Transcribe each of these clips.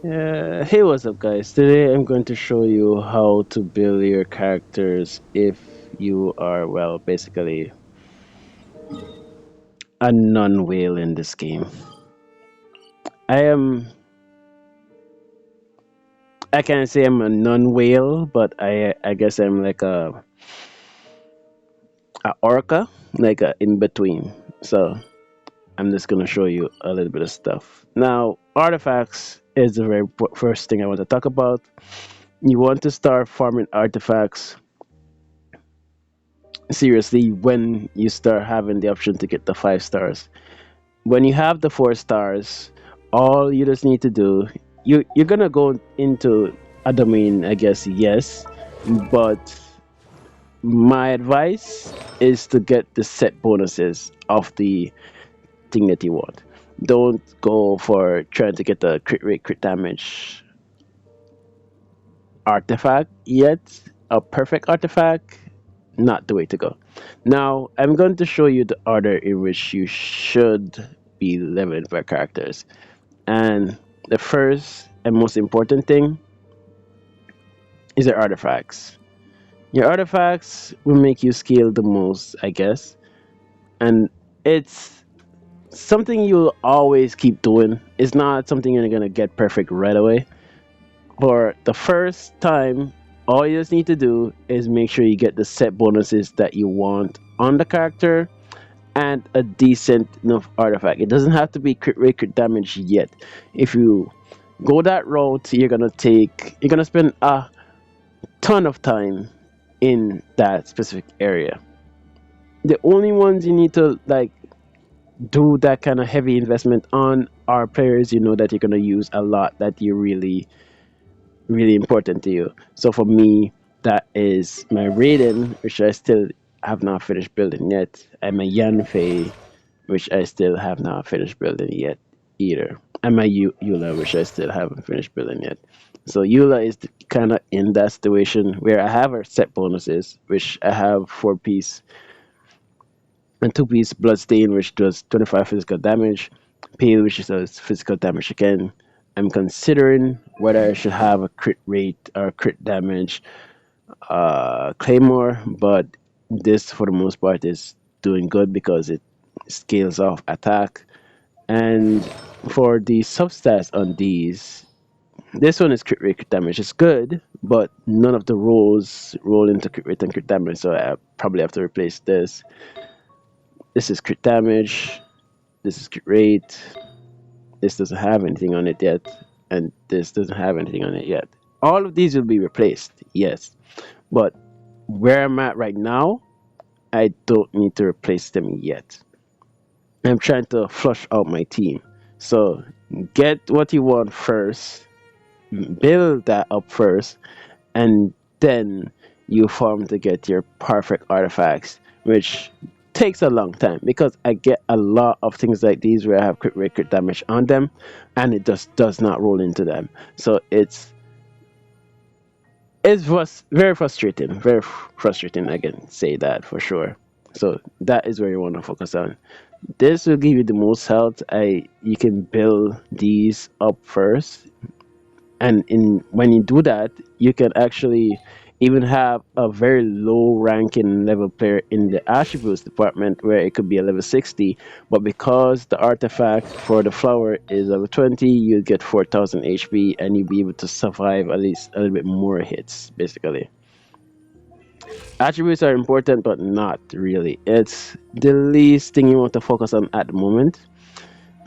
Hey, what's up, guys? Today I'm going to show you how to build your characters if you are, well, basically a non-whale in this game. I am, I can't say I'm a non-whale, but I guess I'm like a orca, like a in between. So I'm just gonna show you a little bit of stuff. Now, artifacts is the very first thing I want to talk about. You want to start farming artifacts seriously when you start having the option to get the 5 stars. When you have the 4 stars, all you just need to do, you're gonna go into a domain, I guess, yes, but my advice is to get the set bonuses of the thing that you want. Don't go for trying to get the crit rate, crit damage artifact yet. A perfect artifact, not the way to go. Now, I'm going to show you the order in which you should be leveling for characters. And the first and most important thing is your artifacts. Your artifacts will make you scale the most, I guess. And it's something you'll always keep doing. It's not something you're going to get perfect right away. For the first time, all you just need to do is make sure you get the set bonuses that you want on the character and a decent enough artifact. It doesn't have to be crit rate, crit damage yet. If you go that route, you're gonna spend a ton of time in that specific area. The only ones you need to like do that kind of heavy investment on are players you know that you're gonna use a lot, that you really important to you. So for me, that is my Raiden, which I still have not finished building yet, and my Yanfei, which I still have not finished building yet either, and my Eula, which I still haven't finished building yet. So Eula is kind of in that situation where I have her set bonuses, which I have 4 piece and 2 piece Bloodstain, which does 25 physical damage, Pale, which does physical damage again. I'm considering whether I should have a crit rate or crit damage Claymore, but this for the most part is doing good because it scales off attack. And for the substats on these, this one is crit rate crit damage. It's good, but none of the rolls roll into crit rate and crit damage, so I probably have to replace this. This is crit damage. This is crit rate. This doesn't have anything on it yet, and this doesn't have anything on it yet. All of these will be replaced, yes, but where I'm at right now, I don't need to replace them yet. I'm trying to flush out my team. So get what you want first, build that up first, and then you farm to get your perfect artifacts, which takes a long time because I get a lot of things like these where I have crit rate, crit damage on them, and it just does not roll into them. So it was very frustrating, very frustrating. I can say that for sure. So that is where you want to focus on. This will give you the most health. You can build these up first, and in when you do that, you can actually even have a very low ranking level player in the attributes department where it could be a level 60, but because the artifact for the flower is level 20, you get 4000 HP and you'll be able to survive at least a little bit more hits basically. Attributes are important, but not really. It's the least thing you want to focus on at the moment.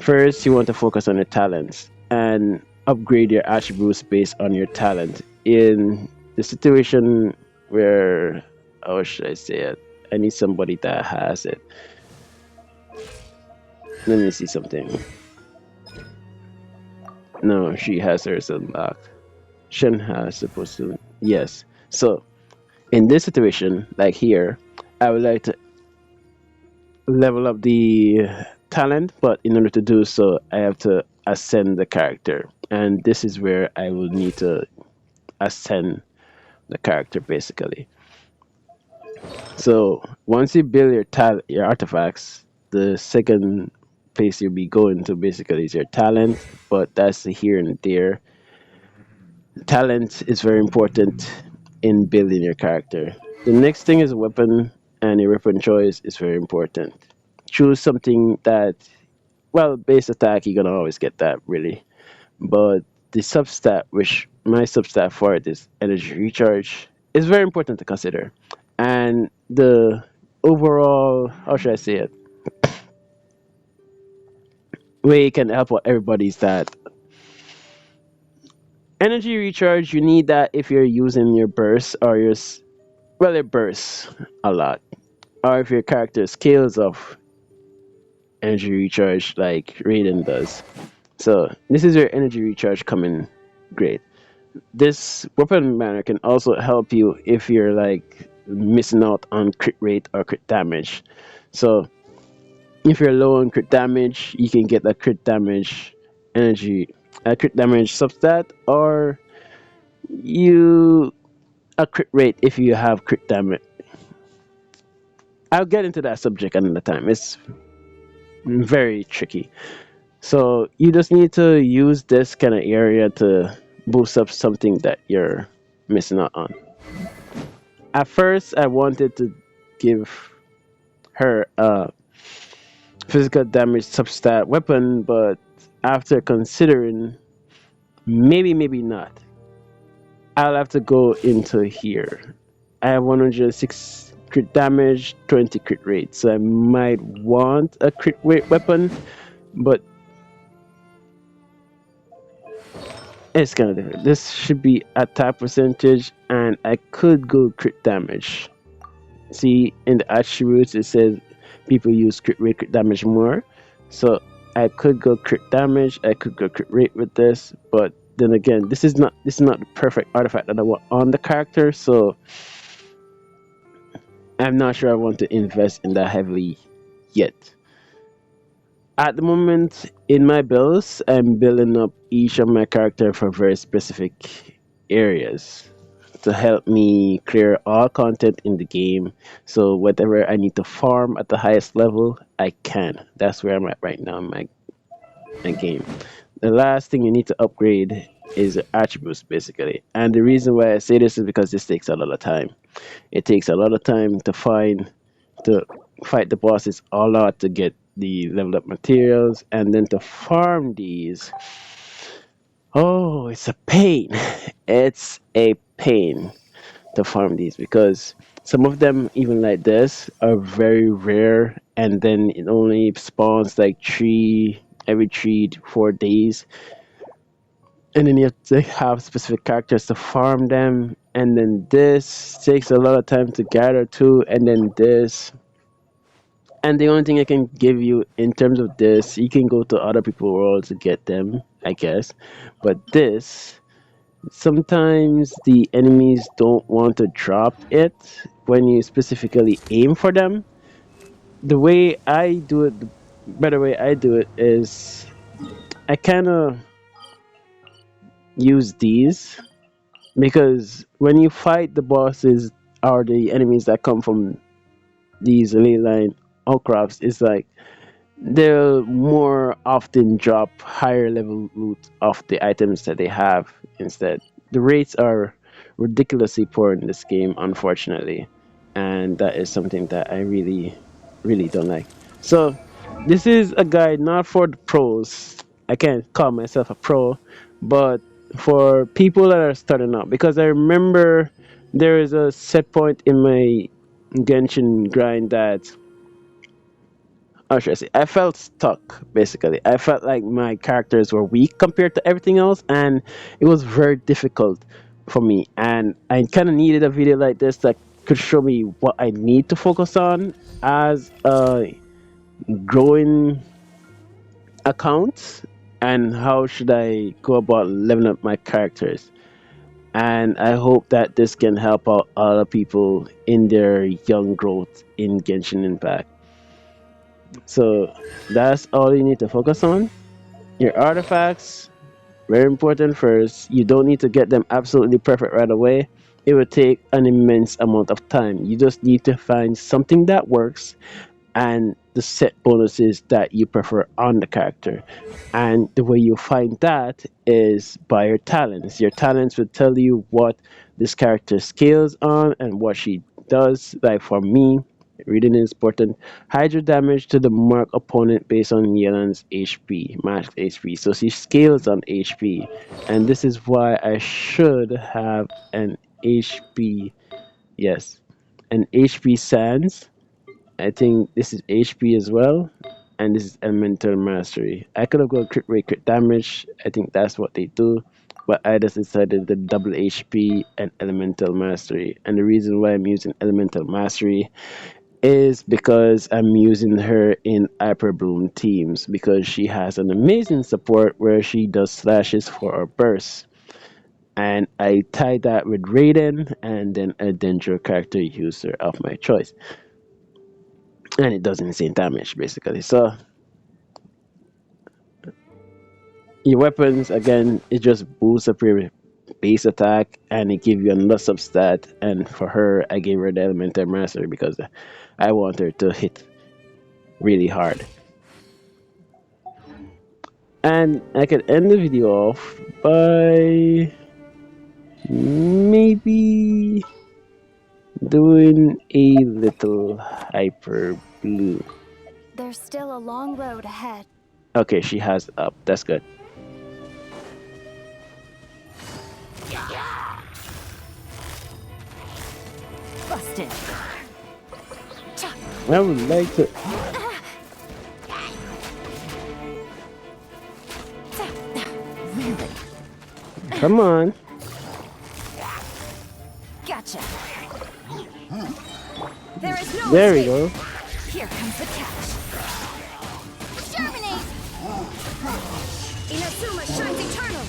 First, you want to focus on your talents and upgrade your attributes based on your talent. In the situation where, how should I say it? I need somebody that has it. Let me see something. No, she has hers unlocked. Shen has supposed to. Yes. So, in this situation, like here, I would like to level up the talent, but in order to do so, I have to ascend the character. And this is where I will need to ascend the character basically. So once you build your artifacts, the second place you'll be going to basically is your talent, but that's the here and there. Talent is very important in building your character. The next thing is weapon, and your weapon choice is very important. Choose something that, well, base attack, you're gonna always get that really, but the substat, which my substat for it is energy recharge, is very important to consider. And the overall, how should I say it, way it can help out everybody is that energy recharge, you need that if you're using your burst or well, it bursts a lot. Or if your character scales off energy recharge like Raiden does. So this is your energy recharge coming great. This weapon banner can also help you if you're like missing out on crit rate or crit damage. So if you're low on crit damage, you can get energy, a crit damage substat, or you a crit rate if you have crit damage. I'll get into that subject another time. It's very tricky. So you just need to use this kind of area to boost up something that you're missing out on. At first, I wanted to give her a physical damage substat weapon, but after considering, maybe not. I'll have to go into here. I have 106 crit damage, 20 crit rate, so I might want a crit rate weapon, but it's kind of different. This should be attack percentage, and I could go crit damage. See, in the attributes, it says people use crit rate, crit damage more. So I could go crit damage. I could go crit rate with this, but then again, this is not the perfect artifact that I want on the character. So I'm not sure I want to invest in that heavily yet. At the moment, in my builds, I'm building up each of my character for very specific areas to help me clear all content in the game. So whatever I need to farm at the highest level, I can. That's where I'm at right now in my game. The last thing you need to upgrade is your attributes basically. And the reason why I say this is because this takes a lot of time. It takes a lot of time to fight the bosses all out to get the leveled up materials and then to farm these. Oh, it's a pain. It's a pain to farm these because some of them, even like this, are very rare, and then it only spawns like every 3 to 4 days, and then you have to have specific characters to farm them, and then this takes a lot of time to gather too, and then this. And the only thing I can give you in terms of this, you can go to other people's worlds to get them, I guess. But this, sometimes the enemies don't want to drop it when you specifically aim for them. The way I do it, the better way I do it is I kind of use these because when you fight the bosses or the enemies that come from these ley line outcrops, it's like they'll more often drop higher level loot of the items that they have instead. The rates are ridiculously poor in this game, unfortunately, and that is something that I really don't like. So, this is a guide not for the pros. I can't call myself a pro, but for people that are starting out, because I remember there is a set point in my Genshin grind that how should I say? I felt stuck basically. I felt like my characters were weak compared to everything else, and it was very difficult for me. And I kind of needed a video like this that could show me what I need to focus on as a growing account, and how should I go about leveling up my characters. And I hope that this can help out other people in their young growth in Genshin Impact. So that's all you need to focus on. Your artifacts, very important first. You don't need to get them absolutely perfect right away. It will take an immense amount of time. You just need to find something that works and the set bonuses that you prefer on the character. And the way you find that is by your talents. Your talents will tell you what this character scales on and what she does. Like for me, reading is important. Hydro damage to the mark opponent based on Yelan's HP, max HP. So she scales on HP. And this is why I should have an HP. Yes, an HP Sans. I think this is HP as well, and this is Elemental Mastery. I could have gone crit rate, crit damage. I think that's what they do, but I just decided the double HP and Elemental Mastery. And the reason why I'm using Elemental Mastery is because I'm using her in Hyper Bloom teams because she has an amazing support where she does slashes for her bursts. And I tie that with Raiden and then a Dendro character user of my choice. And it does insane damage basically. So your weapons again, it just boosts up your base attack and it gives you another substat. And for her, I gave her the Elemental Mastery because I want her to hit really hard. And I could end the video off by maybe doing a little hyper blue. There's still a long road ahead. Okay, she has up. That's good. Busted. I would like to. Really? Come on. Gotcha. There is no There we escape. go. Here comes the catch. Terminate! Inazuma shines eternal!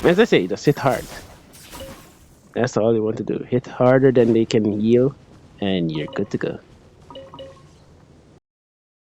As I say, just hit hard. That's all you want to do. Hit harder than they can heal, and you're good to go.